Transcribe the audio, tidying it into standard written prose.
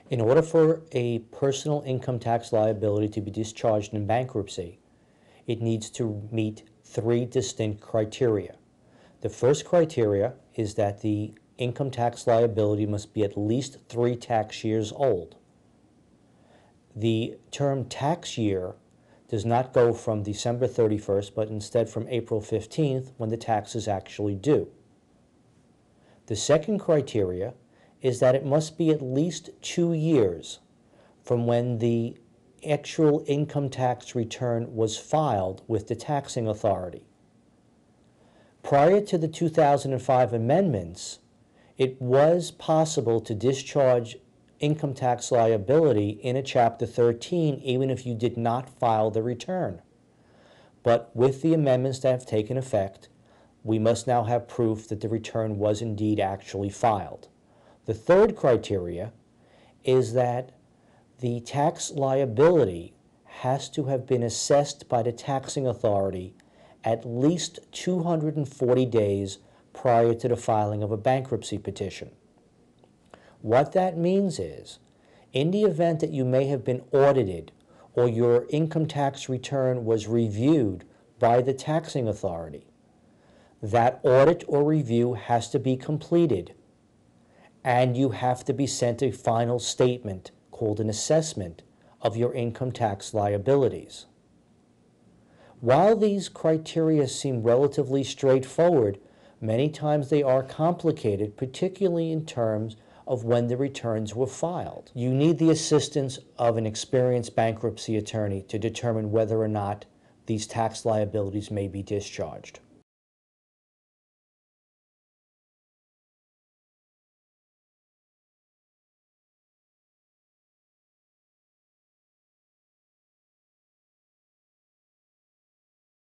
In order for a personal income tax liability to be discharged in bankruptcy, it needs to meet three distinct criteria. The first criteria is that the income tax liability must be at least 3 tax years old. The term tax year does not go from December 31st, but instead from April 15th, when the tax is actually due. The second criteria is that it must be at least 2 years from when the actual income tax return was filed with the taxing authority. Prior to the 2005 amendments, it was possible to discharge income tax liability in a Chapter 13 even if you did not file the return. But with the amendments that have taken effect, we must now have proof that the return was indeed actually filed. The third criteria is that the tax liability has to have been assessed by the taxing authority at least 240 days prior to the filing of a bankruptcy petition. What that means is, in the event that you may have been audited or your income tax return was reviewed by the taxing authority, that audit or review has to be completed, and you have to be sent a final statement called an assessment of your income tax liabilities. While these criteria seem relatively straightforward, many times they are complicated, particularly in terms of when the returns were filed. You need the assistance of an experienced bankruptcy attorney to determine whether or not these tax liabilities may be discharged.